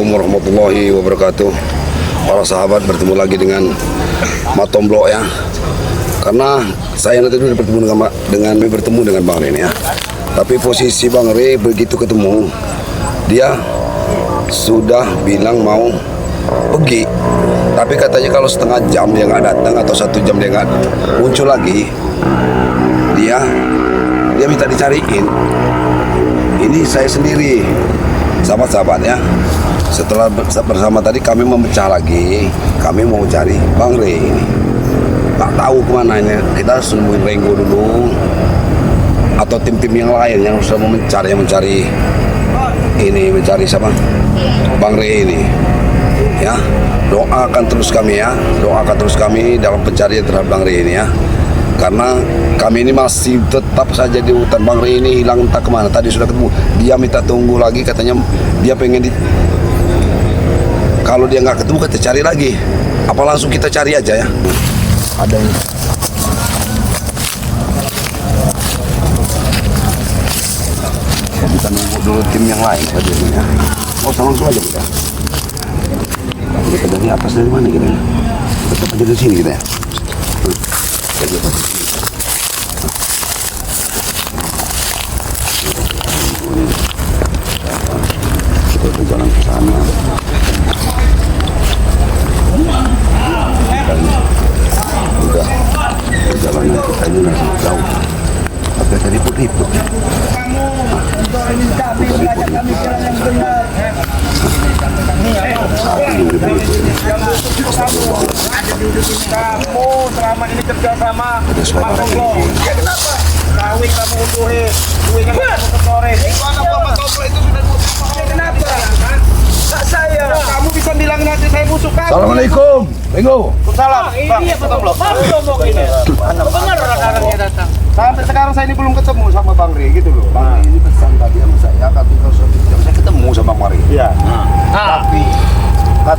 Assalamualaikum warahmatullahi wabarakatuh. Para sahabat, bertemu lagi dengan Matomblo ya. Karena saya nanti dulu bertemu dengan Bang Rey ya. Tapi posisi Bang Rey begitu ketemu, dia sudah bilang mau pergi. Tapi katanya kalau setengah jam dia nggak datang atau 1 jam dia nggak muncul lagi, dia minta dicariin. Ini saya sendiri sahabat-sahabat ya. Setelah bersama tadi kami memecah lagi, kami mau cari Bang Rey ini. Nggak tahu kemana ini. Kita harus nemuin Renggo dulu atau tim-tim yang lain yang sudah mencari siapa? Bang Rey ini. Ya, doakan terus kami ya. Doakan terus kami dalam pencarian terhadap Bang Rey ini ya. Karena kami ini masih tetap saja di hutan. Bang Rey ini hilang entah kemana. Tadi sudah ketemu. Dia minta tunggu lagi, katanya dia pengen kalau dia nggak ketemu kita cari lagi. Apa langsung kita cari aja ya? Ada yang kita nunggu dulu tim yang lain tadi ya. Oh, langsung aja kita. Kita dari atas dari mana kita? Tetap aja di sini kita ya. Kita berjalan ke sana. Udah perjalanan kita ini masih jauh. Tapi tadi ribut ya. Kamu selama ini kerja sama Matomblo. Ya kenapa? Kawi kamu unduhi, duit kan kamu sore. Anak Bapak Tomblo itu sudah ya kenapa? Kak saya, kamu bisa bilang nanti saya busuk kamu. Assalamualaikum, Renggo. Salam. Ini apa Tomblo? Ngomong ini. Benar orang-orangnya datang. Sampai sekarang saya ini belum ketemu sama Bang Rey gitu loh. Bang Rey ini pesan tadi sama saya, tapi kalau saya ketemu sama Bang Rey. Iya. Tapi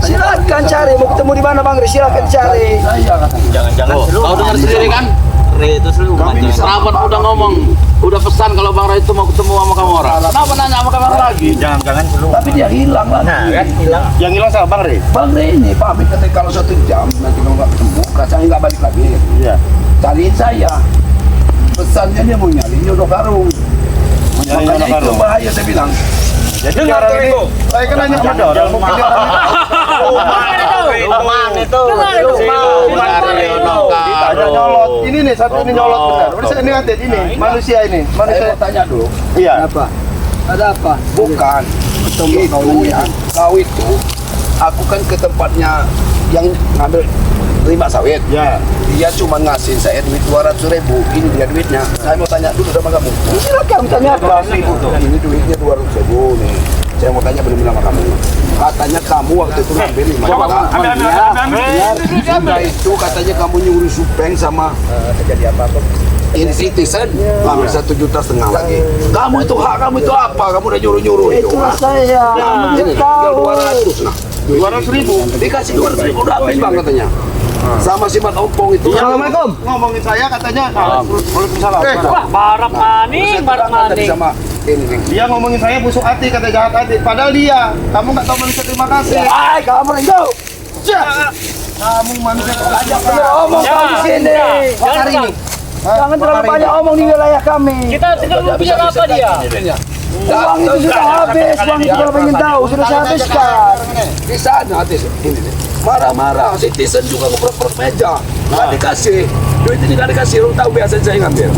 silakan cari, mau ketemu di mana Bang Rey, silakan cari. Saya katanya. Jangan-jangan kau dengar sendiri kan? Rey itu selalu Rapat udah ngomong, udah pesan kalau Bang Rey itu mau ketemu sama kamu orang. Kenapa nanya sama kamu lagi? Jangan belum. Tapi dia hilang lah. Nah, kan hilang. Yang hilang sama Bang Rey. Bang Rey ini pamit katanya kalau 1 jam nanti kalau nggak ketemu, katanya nggak balik lagi. Iya. Cariin saya. Pesannya dia mau nyari jodoh karung. Makanya itu bahaya saya bilang. Jadi sekarang ini saya kan nanya sama orang mungkin dia ada nyolot. Ini nih satu ini nyolot benar. Udah ini ngantit ini manusia ini. Saya mau tanya dulu. Iya. Apa? Ada apa? Bukan. Itu ya. Kau itu, aku kan ke tempatnya yang ngambil terima sawit. Ya. Dia cuma ngasih saya duit 200.000. Ini dia duitnya. Saya mau tanya dulu sama kamu. Silakan tanya apa? Ini duitnya 200.000 nih. Saya mau tanya benar-benar sama kamu. Katanya kamu waktu itu ngambil 5 juta. Sudah itu katanya kamu nyuruh Supeng sama terjadi apa-apa. Ini Citizen ngambil 1,5 juta lagi. Kamu itu hak kamu itu apa? Kamu udah nyuruh-nyuruh itu. Itu saya. Ini tinggal 200 nah. 200.000. Dikasih 200.000 udah habis Bang katanya. Sama si Mat Ompong itu. Assalamualaikum. Ngomongin saya katanya. Waalaikumsalam. Barap maning, barap maning. Sama ini nih. Dia ngomongin saya busuk hati, kata jahat hati. Padahal dia, kamu nggak tahu manusia terima kasih. Hai, kamu Renggo. Kamu manusia Ajak ngomong kamu di sini. Hari ini. Jangan terlalu banyak omong di wilayah kami. Kita tinggal bicara apa dia? Uang itu sudah habis, uang itu kalau ingin tahu sudah saya habiskan. Di sana ini nih. Marah-marah, Citizen juga ngobrol meja. Nggak dikasih. Duit ini nggak dikasih, lu tahu biasa saya ngambil.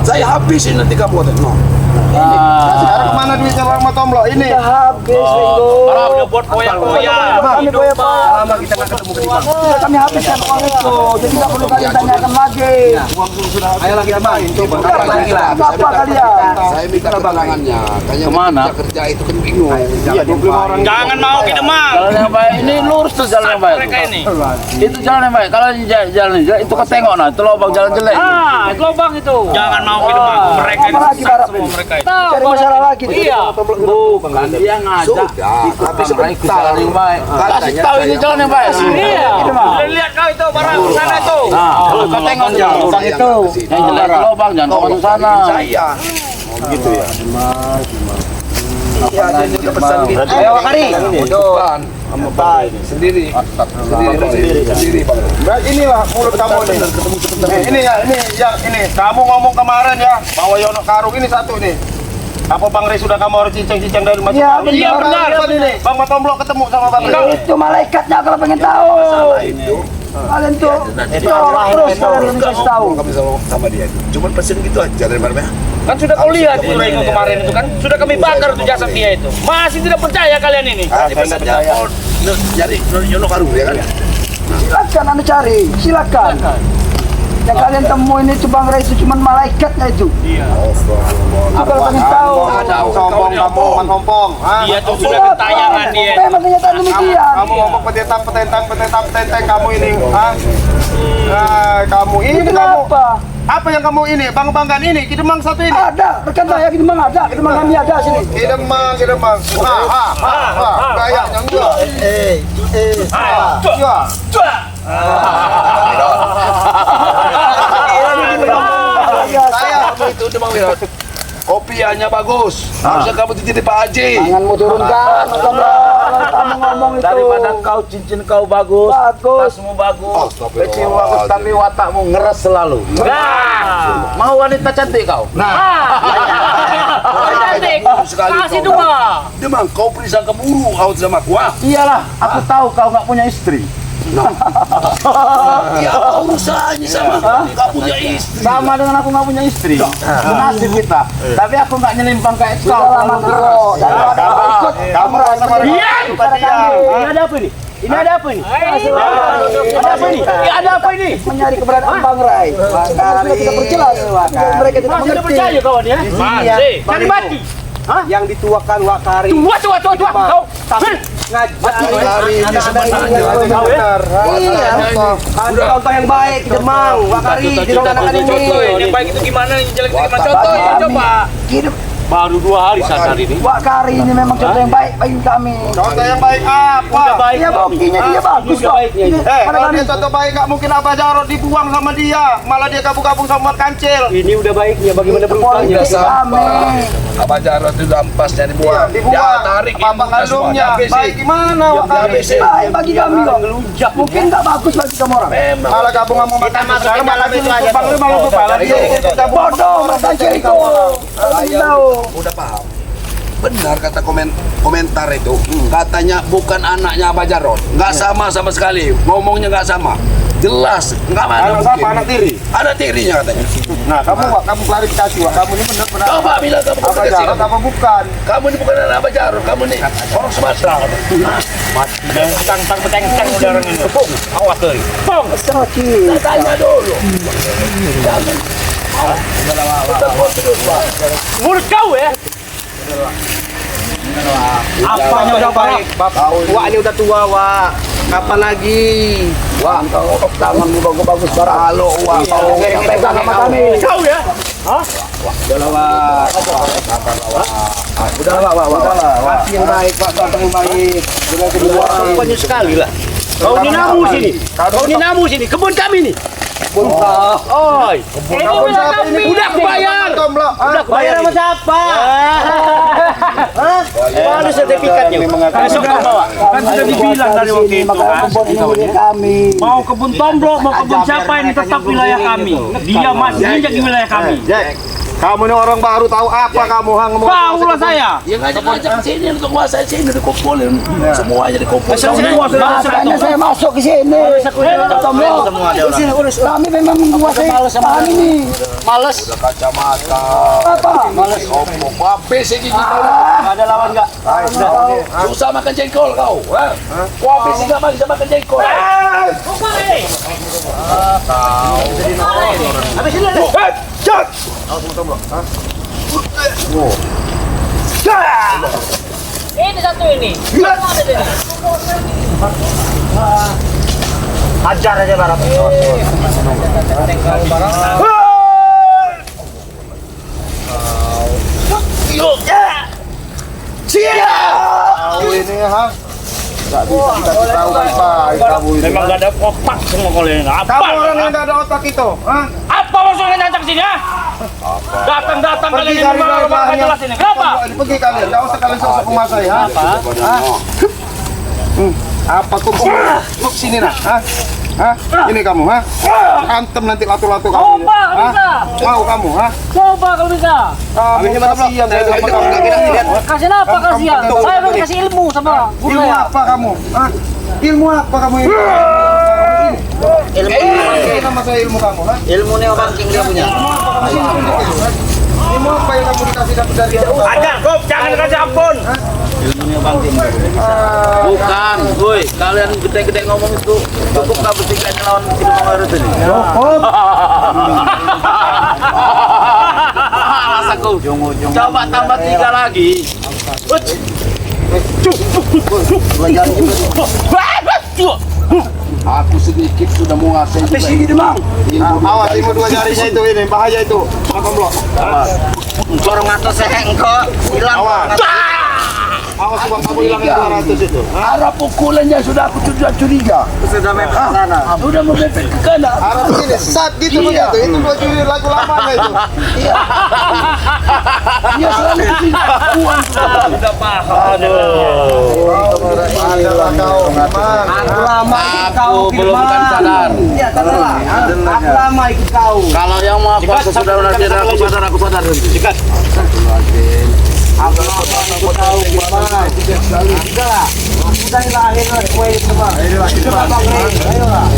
Saya habisin nanti kamu kata. No. Sekarang kemana duitnya Bang Matomblo ini? Sudah habis, Renggo. Orang udah buat koyak-koyak. Kami koyak-koyak. Lama kita nggak ketemu ke Bang. Sudah kami habiskan uang itu, jadi tidak perlu kalian tanyakan lagi. Uang sudah. Ayo lagi Bang. Coba Udah, lagi lah. apa kalian? Saya minta keterangannya. Kayaknya Kemana? kerja itu kan bingung. Iya, 25 orang. Jangan mau ke Demang. Jalan yang baik ini lurus tuh jalan yang baik. Mereka ini. Itu jalan yang baik. Kalau jalan jelek itu ketengok nah, itu lubang jalan jelek. Ah, lubang itu. Jangan mau ke Demang. Mereka ini Apa lagi, sesat Barap semua ini? mereka itu. Cari masalah lagi. Iya. Bukan dia ngajak. Sudah, tapi Ikut sebentar. jalan yang baik. Kasih Katanya tahu ini saya- jalan yang baik. Iya. Itu mah. Udah lihat kau itu barang sana itu. Nah, kalau ketengok jangan lubang Saya itu. nggak ke sini. Yang jelek lubang jangan Tolong masuk sana. cariin saya. Gitu ya. Ya, dia juga pesan gitu. Ayo Wakari. Bukan. Sendiri. Sendiri Bang. Nah, inilah mulut kamu nih. Ini ya, ini. Kamu ngomong kemarin ya, bahwa Yono Karung ini satu nih. Apa Bang Rey sudah kamu harus cincang-cincang dari masuk Iya, Karung? benar. Benar ini. Bang Matomblok ketemu sama Bang Rey. Itu malaikatnya kalau pengen tahu. Kalian tuh terus kalian kasih tahu. Kami sama dia. Cuma pesen gitu aja dari mana? Kan sudah kau lihat itu Rego kemarin itu kan. Sudah kami bakar tuh jasad dia itu. Masih tidak percaya kalian ini. Saya nggak percaya. Jadi Yono Karung ya kan? Silakan Anda cari, silakan. Yang kalian temuin itu Bang Rey itu cuma malaikatnya itu. Itu kalau pengen tahu. Sombong kamu, sombong. Dia tuh sudah Siapa? ketayangan dia. Memang kenyataan demikian. Kamu ngomong petentang kamu ini. Kamu ini Itu kamu. kenapa? Apa yang kamu ini? Banggan ini, Kidemang satu ini. Ada, rekan saya Kidemang ada, Kidemang kami ada sini. Kidemang. Gayanya enggak. Saya itu Demang Wirot. Kopiannya bagus. Harusnya kamu titip Pak Haji. Tanganmu turunkan, kamu ngomong itu. Daripada kau cincin kau bagus, Bagus. tasmu bagus, Astagfirullah. peci bagus, tapi watakmu ngeres selalu. Nah, mau wanita cantik kau? Cantik. Kasih tuh mah. Demang, kau perisa keburu kau sama aku. Iyalah, aku tahu kau nggak punya istri. Ya apa urusannya sama nggak punya istri? Sama dengan aku nggak punya istri. Nasib kita. Tapi aku nggak nyelimpang kayak kau. Lama bro, ikut. Kamu rasa Diam! Ini ada apa ini? Ini ada apa ini? Ada apa ini? Ini ada apa ini? Mencari keberadaan Bang Ray. Karena tidak berjelas, mereka tidak Masih mengerti. percaya kawan ya? Masih. Cari mati. yang dituakan Wakari. Tua. Kau. Wakari ini sedang benar. Iya. Contoh yang baik, Demang, Wakari, di anak ini. Yang baik itu gimana? Yang jelek itu gimana? Contohnya coba. Hidup Baru 2 hari sadar ini. Wakari ini memang contoh yang baik bagi kami. Contoh yang baik apa? Iya, buktinya dia bagus kok. Kalau dia contoh baik nggak mungkin Abah Jarot dibuang sama dia, malah dia gabung-gabung sama Kancil. Ini udah baiknya bagaimana Politik kami. Abah Jarot itu ampasnya dibuang. Dibuang. tarik Bapak kandungnya. Baik gimana Wakari? Baik bagi kami kok. Mungkin nggak bagus bagi kamu orang. Malah gabung sama Kancil. Sekarang malah dia malah kepala dia. Bodoh, mereka itu. Tahu. Udah paham. Benar kata komentar itu. Katanya bukan anaknya Abah Jarot. Nggak sama sekali. Ngomongnya nggak sama. Jelas. Nggak mana Anak siapa? mungkin. Anak tiri. Ada tirinya katanya. Nah, kamu klarifikasi, Wak. Kamu ini benar-benar Coba bilang kamu Abah kasih Jarot kamu. apa bukan? Kamu ini bukan anak Abah Jarot. Kamu nih orang Sumatera. Tang peteng udah orang ini. Awas tuh. Pong. Soci. Tanya dulu. Mulut kau ya. Apanya udah baik? Wak ini udah tua, Wak. Kapan lagi? Wah, kau tanganmu bagus-bagus barang. Halo, wah, kau pegang sama kami. Kau ya. Udahlah, Wak. Yang baik, Pak, contoh yang baik. Dengan kedua, Banyak sekali lah. Kau ini namu sini. Kau ini namu sini. Kebun kami nih. Oi. Kebun siapa ini? Udah aku bayar. Udah aku bayar sama siapa? Mana sertifikatnya? Besok kau bawa. Kan sudah dibilang dari waktu itu kan. kebun ini milik kami. Mau kebun Tomblok, mau kebun siapa ini tetap wilayah kami. Dia masih injak di wilayah kami. Kamu ini orang baru tahu apa kamu Tahu lah saya. Ya ngajak sini untuk kuasai sini dikumpulin. Semuanya dikumpulin. Makanya saya masuk ke sini. Tomblok. Sini urus. Kami memang menguasai tangan ini. Males. Kacamata. Apa? Males ngomong. Habis ini gimana? Ada lawan enggak? Susah makan jengkol kau. Habis ini nggak bisa makan jengkol. Habis ini. Ini satu ini. Hajar aja barang. Tahu ini ha? Gak bisa dikasih tahu baik-baik kamu ini. Memang enggak ada otak semua kalian. Apa? Kamu orang yang gak ada otak itu, ha? Apa sudah ngajak sini ya? Datang-datang kalian ini marah-marah nggak jelas ini. Kenapa? Pergi kalian, enggak usah kalian sok-sok menguasai, ha? Apa kok kok sini nah? Hah? Ini kamu, ha? Antem nanti latu-latu kamu. Coba kalau bisa. Mau kamu, ha? Coba kalau bisa. Kasihan saya sama kamu. Kasih apa kasihan? Saya udah kasih ilmu sama guru Ilmu saya. apa kamu? Hah? Ilmu apa kamu ini? Ilmu sama saya ilmu kamu, ha? Ilmu neobanking dia punya. Ilmu apa yang kamu dikasih dari Ajar, Bob, jangan kasih ampun. Bukan, woi, kalian gede-gede ngomong itu cukup nggak bertiga lawan hidup Mangarut ini? Alas aku. Coba tambah 3 lagi. Aku sedikit sudah menguasai juga. Sini demang. Awas ilmu 2 jarinya itu ini bahaya itu. Makan blok. Corong atas seheng kok hilang. Awas uang kamu hilang 200 itu. Arah pukulannya sudah aku curiga. Sudah mepet ke sana. Sudah memepet ke kanan. Arah begini, saat gitu begitu. Itu 2 juri lagu lamanya itu. Dia selalu sini. Sudah paham. Adalah kau, Firman. Aku lama ikut kau. Aku belum kan sadar. Iya, katalah. Aku lama ikut kau. Kalau yang mau puasa sudah nanti aku sadar. Sikat. Aku lama ikut kau. Sudahlah. Sudah lahir kue semua. Ayolah.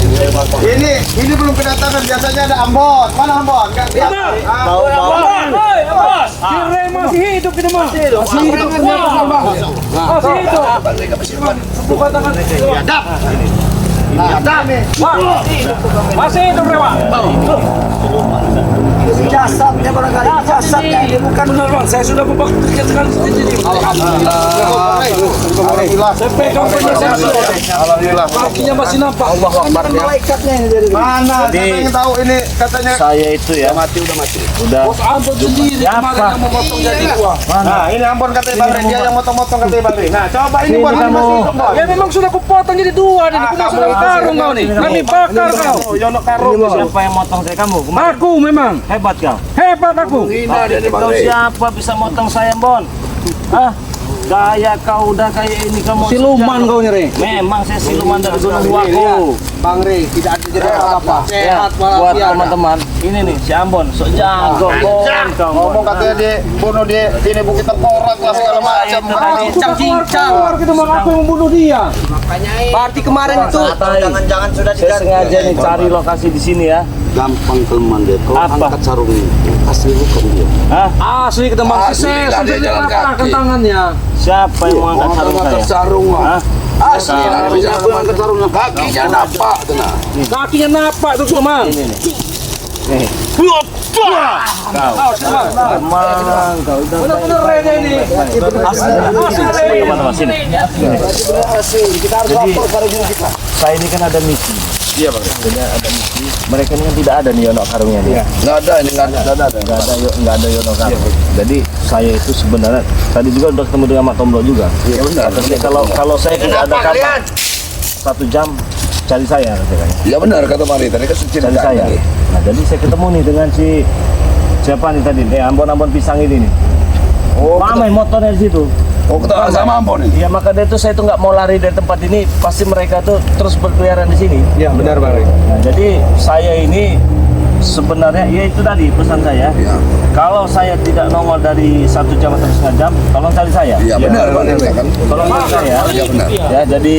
Ini belum kedatangan, biasanya ada Ambon. Mana Ambon? Enggak lihat. Hei, Abbas. Si Ray masih hidup ini mah. Masih hidup. Masih hidup. Buka tangan. Masih hidup, Rewa. Jasadnya barangkali. Jasadnya ini bukan Benar, Bang. Saya sudah membuktikan sekali sendiri. Alhamdulillah. Saya pegang penjelasan. Alhamdulillah. Kakinya masih nampak. malaikatnya ini dari Mana? Saya ingin tahu ini katanya. Saya itu ya udah Bos Ambon sendiri kemarin yang memotong jadi 2. Nah, ini Ambon katanya Bang Rey, dia yang motong-motong katanya Bang Rey. Nah, coba ini buat ini masih hidup, Bos. Ya memang sudah kupotong jadi 2 nih. Aku masuk dalam karung kau nih. Kami bakar kau. Yono karung. siapa yang motong saya kamu? Aku memang Hebat kau. hebat aku. Kau siapa bisa motong saya, Bon? Hah? Gaya kau udah kayak ini kamu. Siluman kau nyeri. Memang saya siluman dari Gunung Waku. Bang Rey, tidak ada jadi apa-apa. Ya, buat teman-teman, ini nih si Ambon, sok jago, Bon. Kau Ngomong katanya dia bunuh dia ini Bukit Tengkorak lah segala macam. Cincang. Kita mau aku yang membunuh dia. Berarti kemarin itu Jangan-jangan sudah diganti. Saya sengaja nih cari lokasi di sini ya. Gampang kelemahan dia. Kau Apa? angkat sarung ini. Asli bukan dia. Hah? Asli ketemu Asli, saya nggak ada sampai jalan patahkan kaki. tangannya. Siapa yang mau angkat sarung angkat saya? sarung lah. Hah? Asli, ada bisa aku yang angkat sarungnya. Kakinya napak, tenang. Kakinya napak tuh Mang. Ini nih. Nih. Emang kau udah Benar-benar Rene ini. Asli teman-teman sini. kita harus lapor pada diri kita. Saya ini kan ada misi. Iya bang. Sebenarnya ada misi. Mereka ini kan tidak ada nih Yono karungnya nih. Nggak ada, ini nggak ada. Nggak ada Yono karung. Jadi saya itu sebenarnya tadi juga udah ketemu dengan Mak Tomblo juga. Iya benar. Katanya kalau saya tidak ada kabar 1 jam cari saya katanya. Iya benar kata Mari tadi kan cerita Cari saya. tadi. Nah jadi saya ketemu nih dengan si siapa nih tadi? Ambon-ambon pisang ini nih. Oh, Ramai motornya di situ. oh ketemu sama Ambon ini. Ya maka dari itu saya tuh nggak mau lari dari tempat ini, pasti mereka tuh terus berkeliaran di sini. Iya, benar Bang Rey. Nah, jadi saya ini sebenarnya ya itu tadi pesan saya. Iya. Kalau saya tidak nongol dari 1 jam atau setengah jam, tolong cari saya. Iya benar Bang Rey kan. Tolong cari saya. Iya benar. Ya jadi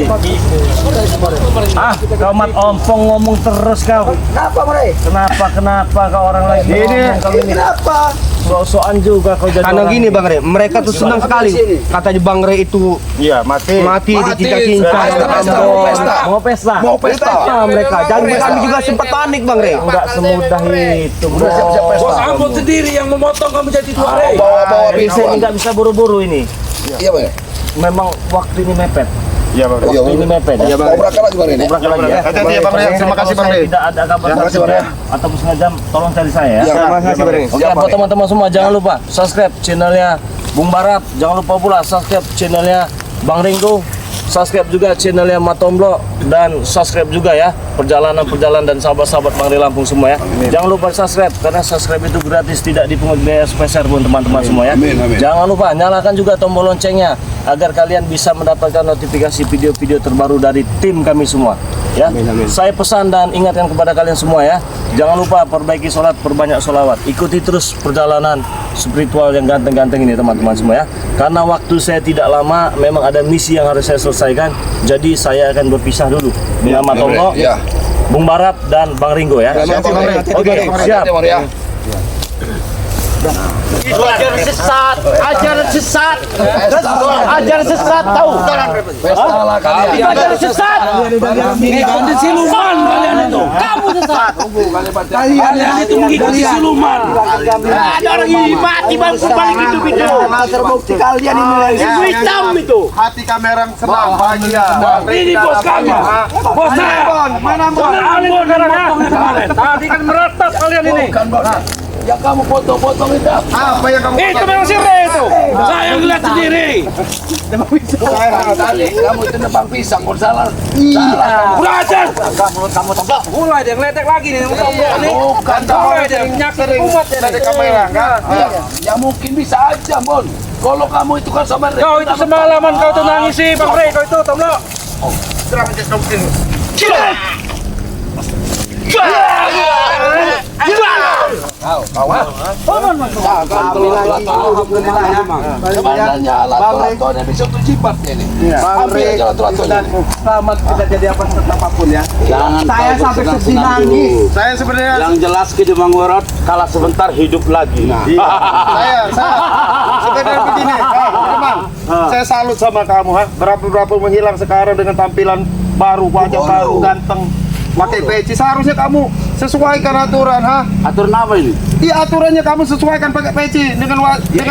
kau Mat Ompong ngomong terus kau. Kenapa mereka? Kenapa kau orang lagi ngomong kau ini? Kenapa? So-soan juga kau jadi Karena orang. gini Bang Rey, mereka tuh senang sekali. Katanya Bang Rey itu Iya mati. mati Mati. dicincang-cincang. Pesta. Mau pesta. Mau pesta. Mereka. Jadi kami juga sempat panik Bang Rey. Enggak semudah itu. Udah siap-siap pesta. Bos Ambon sendiri yang memotong kamu jadi 2 Rey. Bawa Tapi saya ini nggak bisa buru-buru ini. Iya Bang. Memang waktu ini mepet. Iya Bang. Iya, Waktu ini mepet. Ya. Mau berangkat lagi Bang ini. Berangkat lagi ya. Hati-hati ya Bang Rey. Terima kasih Bang Kalau Rey. saya tidak ada kabar Terima kasih, 1 Bang jam atau setengah jam, tolong cari saya ya. Iya, Terima kasih Bang Rey. Oke, buat teman-teman semua jangan lupa subscribe channelnya Bung Barat. Jangan lupa pula subscribe channelnya Bang Ringo. subscribe juga channelnya Matomblo dan subscribe juga ya perjalanan dan sahabat-sahabat Bang Rey Lampung semua ya. Jangan lupa subscribe karena subscribe itu gratis, tidak dipungut biaya sepeser pun teman-teman semua ya. Jangan lupa nyalakan juga tombol loncengnya agar kalian bisa mendapatkan notifikasi video-video terbaru dari tim kami semua ya. Saya pesan dan ingatkan kepada kalian semua ya, jangan lupa perbaiki sholat, perbanyak sholawat, ikuti terus perjalanan spiritual yang ganteng-ganteng ini teman-teman semua ya. Karena waktu saya tidak lama, memang ada misi yang harus saya selesaikan, jadi saya akan berpisah dulu dengan Matomblo, Bung Barat dan Bang Ringo ya. Oke, siap. Itu ajaran sesat, ajaran sesat tahu. Itu ajaran sesat. Mengikuti siluman kalian itu. Kamu sesat. Kalian itu mengikuti siluman. Ada orang ini mati bang balik itu. Terbukti kalian ini Ibu hitam itu. Hati kamera senang bahagia. Ini bos kami. Bos saya. Mana Ambon kemarin. Tadi kan meretap kalian ini. yang kamu potong-potong itu. Apa yang kamu Itu memang si Re itu. Saya lihat sendiri. Kamu itu nebang pisang, kau salah. Belajar. Kamu tebak. Mulai dia ngeletek lagi nih. Bukan, Mulai dia penyakit umat ya. dari kamera kan? Ya mungkin bisa aja, Bon. Kalau kamu itu kan sama Re. Kau itu semalaman kau tuh nangis sih, Bang Re. Kau itu, Tomlo. Serang aja kamu sini. Sebenarnya lato-latonya bisa tuh jibat ini. Ambil aja lato-latonya. Selamat tidak jadi apapun ya. Jangan Saya kau sampai bersenang-senang sedih nangis. dulu. Saya sebenarnya Yang jelas Kidemang Werot kalah sebentar hidup lagi. saya sebenarnya begini, teman. Saya salut sama kamu, ha. Berapa menghilang sekarang dengan tampilan baru, wajah baru, ganteng, pakai peci. Seharusnya kamu sesuaikan aturan, ha. Aturan apa ini? Iya, aturannya kamu sesuaikan pakai peci dengan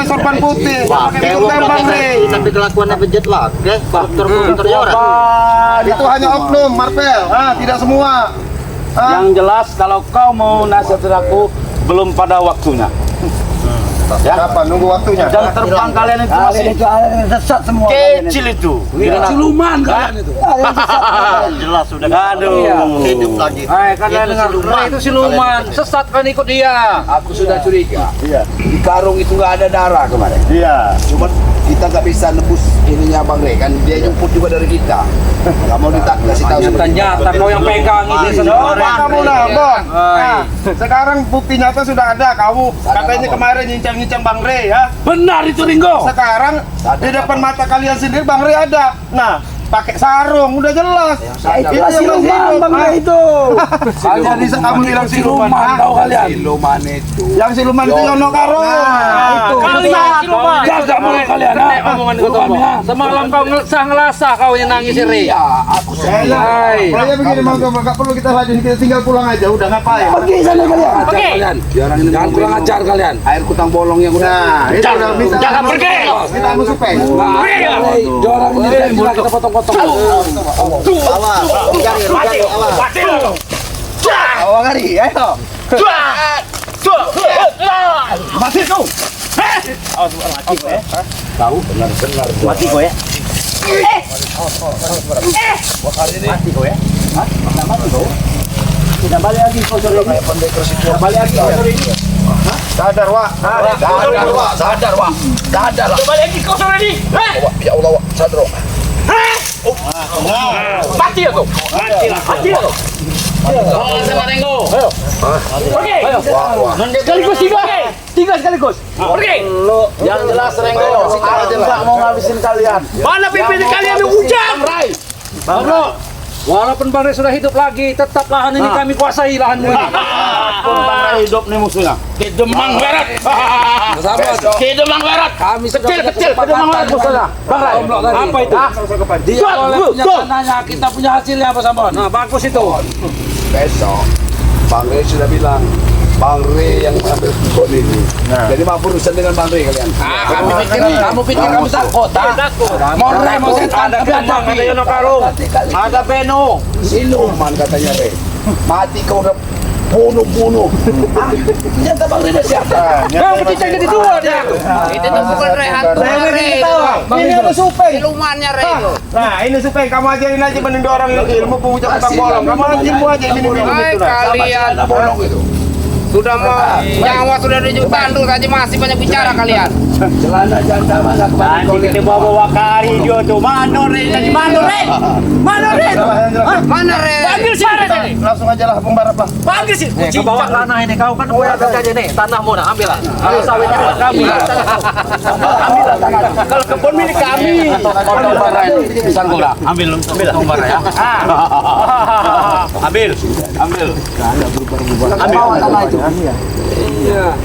sorban putih, pakai ikut tembang nih. Tapi kelakuannya bejat lah, oke? Koruptor-koruptornya orang. Itu hanya oknum, Marvel, tidak semua. Yang jelas kalau kau mau nasihatin aku belum pada waktunya. Ya, kapan nunggu waktunya? Jam terbang kalian itu masih Kalian itu sesat semua. kecil itu. Siluman kalian itu. Jelas sudah. Aduh, hidup lagi. Kalian dengar, Re itu siluman. Sesat kan ikut dia. Aku sudah curiga. Di karung itu nggak ada darah kemarin. Iya. Cuma kita nggak bisa nebus ininya Bang Re kan. Dia nyumput juga dari kita. Nggak mau kasih tahu seperti Ternyata kau yang pegang ini Coba kamu lah, Bang. Nah, sekarang bukti nyata sudah ada. Kamu katanya kemarin nyincang-nyincang Bang Re, ya. Benar itu Ringo. Sekarang di depan mata kalian sendiri Bang Re ada. Nah, pakai sarung udah jelas. Itu yang siluman Bang Re itu. Jadi kamu bilang siluman, Tahu kalian? Siluman itu. yang siluman itu Yono Karo. itu. Kalian siluman. Jaga mulut kalian. Omongan itu kamu. Semalam kau ngelasah kau yang nangis Re. Iya, aku sudah. Saya begini Bang, nggak perlu kita lanjut, kita tinggal pulang aja. Udah ngapain? Pergi sana kalian. Oke. Jangan kurang ajar kalian. Air kutang bolong yang Nah, itu udah bisa. Jangan pergi. Kita musuh peng. Orang ini jangan kita potong-potong. Mati lo. Awang hari, ayo. Mati kau. Tahu benar-benar. Mati kau ya. Mati kau ya? Hah? Mati kau? Tidak balik lagi kau sore ini. Balik lagi kau sore ini. Sadar, Wak. Sadar, Wak. Balik lagi kau sore ini. Ya Allah, Wak. Sadar, Wak. Mati ya kau. Mati lah kau. Oh, sama Rengo. Ayo. Pergi. Sekaligus tiga sekaligus. Pergi. Yang jelas Renggo, aku nggak mau ngabisin kalian. Mana pimpinan kalian yang ujang? Bang Bro, walaupun Bang Re sudah hidup lagi, tetap lahan ini kami kuasai lahanmu ini. Bang hidup nih musuhnya. Kidemang Barat. Kidemang Barat. Kami Kecil. Kidemang Barat musuhnya. Bang Re, apa itu? Dia oleh punya tanahnya, kita punya hasilnya apa sama? Nah, bagus itu. Besok Bang Re sudah bilang Bang Re yang mengambil pokok ini. Jadi mau berurusan dengan Bang Re kalian. Kamu pikir kamu takut? Mau Re mau setan tapi Ada Yono Karung. Ada Beno. Siluman katanya Re. Mati kau udah bunuh. Senjata Bang Rene siapa? Kita jadi dua dia. Itu tuh bukan rehat. Ini apa supeng? Silumannya Re itu. Nah, ini supaya kamu ajarin aja menunda orang ilmu pengucap tentang bolong. Kamu aja ilmu aja ini Hai itu. kalian. Bolong itu. Sudah mau nyawa sudah ditandul saja masih banyak bicara kalian. Celana janda mana kemarin kau lihat? Kita bawa kari dia tuh. Mana Re? Mana Re? Mana Re? Panggil si Re tadi. Langsung aja lah pembarap lah. Panggil si. Kau bawa tanah ini kau kan boleh kerja nih. Tanahmu dah ambil lah. Kalau sawitnya buat kami. Ambil lah. Kalau kebun milik kami. Pisang gula. Ambil bara ya. Ambil.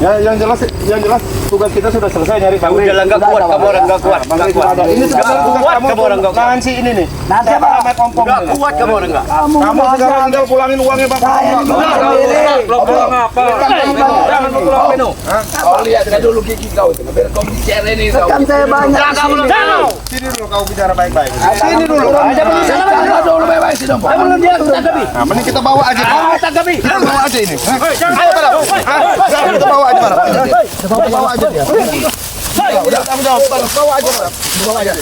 Ya, yang jelas tugas kita sudah selesai nyari Bang Rene. Udah enggak kuat, kamu orang enggak kuat. Ini sekarang tugas kamu nahan si ini nih. Nanti apa? Sampai kompong. Enggak kuat kamu orang enggak. Kamu sekarang tinggal pulangin uangnya Bang. Belum pulang apa? Jangan pulang Beno. Kau lihat dulu gigi kau itu. Biar kau bicara ini kau. Kan saya banyak di sini. Sini dulu kau bicara baik-baik. Sini dulu. Ada bicara dulu baik-baik sih dong. Pak. Belum dia tanggapi. Nah, mending kita bawa aja. Tanggapi. Kita bawa aja ini. Ayo pada. Kita bawa aja pada. Kita bawa aja dia. Udah, bawa aja pada. Bawa aja.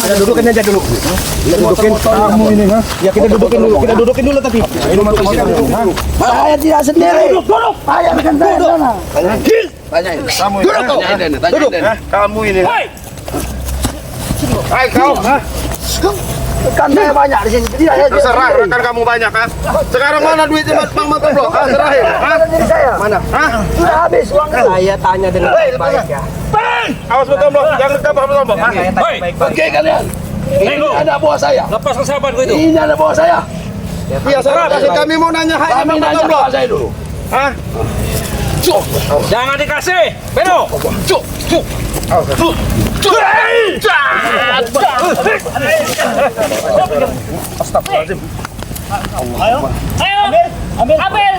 Kita dudukin aja dulu. Kita dudukin kamu ini, ha? Ya kita dudukin dulu. Kita dudukin dulu tapi. Saya tidak sendiri. Duduk. Saya bukan saya sana. Tanya ini. Kamu ini. Duduk. Kamu ini. Hei. Hai kau, ha? Kan saya banyak di sini. Tidak saya Terserah rekan kamu banyak, ha? Sekarang mana duitnya Bang Matomblo? Ha, serahin. Ha? Jadi saya. Mana? Ha? Sudah habis uangnya. Saya tanya dengan baik ya. Awas Matomblo, jangan dekat Bang Matomblo. Ha? Oke kalian. Ini ada bawah saya. Lepaskan sahabatku itu. Ini ada bawah saya. Iya, kasih kami mau nanya hai Kami Bang nanya Matomblo. bawah saya dulu. Ha? Cuk. Jangan dikasih. Beno. Cuk. Cuk. Cuk. Cuk. Astagfirullahaladzim. Ayo, ambil.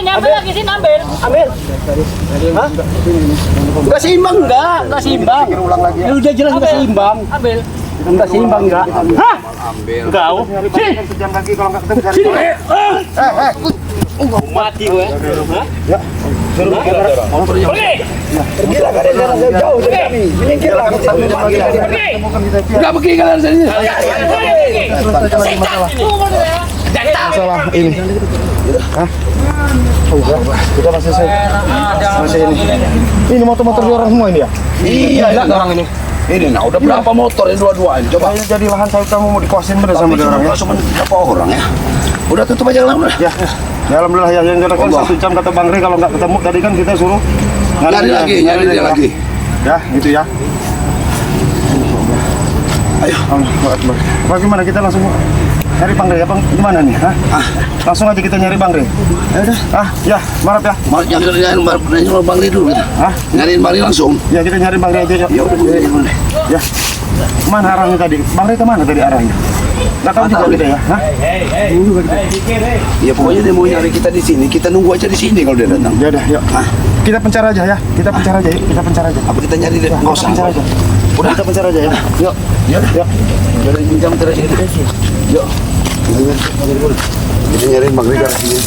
Nyampe lagi sini ambil. Enggak seimbang enggak? Enggak seimbang. Ya udah jelas enggak seimbang. Ambil. Enggak seimbang enggak? Hah? Kau. Sini. Sejam lagi kalau enggak ketemu cari. Mati gue. Pergilah kalian dari jauh dari kami. Minggirlah. Pergi. Enggak pergi kalian dari sini. Masalah ini. Hah? Kita masih ini. Ini motor-motor di orang semua ini ya? Iya, Orang ini. ini nah udah berapa motor ini dua-dua ini coba. Kayaknya jadi lahan sawit kamu mau dikuasain bener sama dia orang ya? Cuma berapa orang ya? Udah tutup aja lah udah. Ya, ya alhamdulillah ya yang jelas kan 1 jam kata Bang Rey kalau nggak ketemu tadi kan kita suruh Nyari dia lagi. Ya, itu ya. Ayo. Allahu Akbar. Bagaimana kita langsung nyari Bang Rey apa gimana nih? Hah? Langsung aja kita nyari Bang Rey. Ya udah. Ya, marap ya. Mau nyariin Bang Rey dulu kita. Hah? Nyariin Bang Rey langsung. Ya kita nyari Bang Rey aja ya. Ya udah boleh. Ya. Mana arahnya tadi? Bang Rey kemana tadi arahnya? Nggak tahu juga kita ya. Hah? Ya pokoknya dia mau nyari kita di sini, kita nunggu aja di sini kalau dia datang. Ya udah, yuk. Kita pencar aja ya. Kita pencar aja. Kita pencar aja. Apa kita nyari dia? Enggak usah. Pencar aja. Udah kita pencar aja ya. Yuk. Ya udah. Yuk. Dari jam terus ini. Yuk. Kita nyariin Bang Rey dari sini.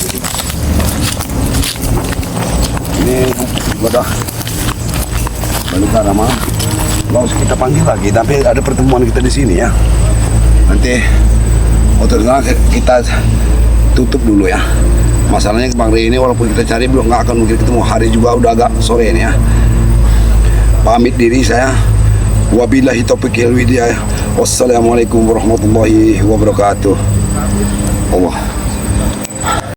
Ini udah balik ke arah mana? Mau kita panggil lagi, tapi ada pertemuan kita di sini ya. Nanti otomatis kita tutup dulu ya. Masalahnya Bang Rey ini walaupun kita cari belum nggak akan mungkin ketemu, hari juga udah agak sore ini ya. Pamit diri saya. Wabillahi taufiq wal hidayah. Wassalamualaikum warahmatullahi wabarakatuh. Allah.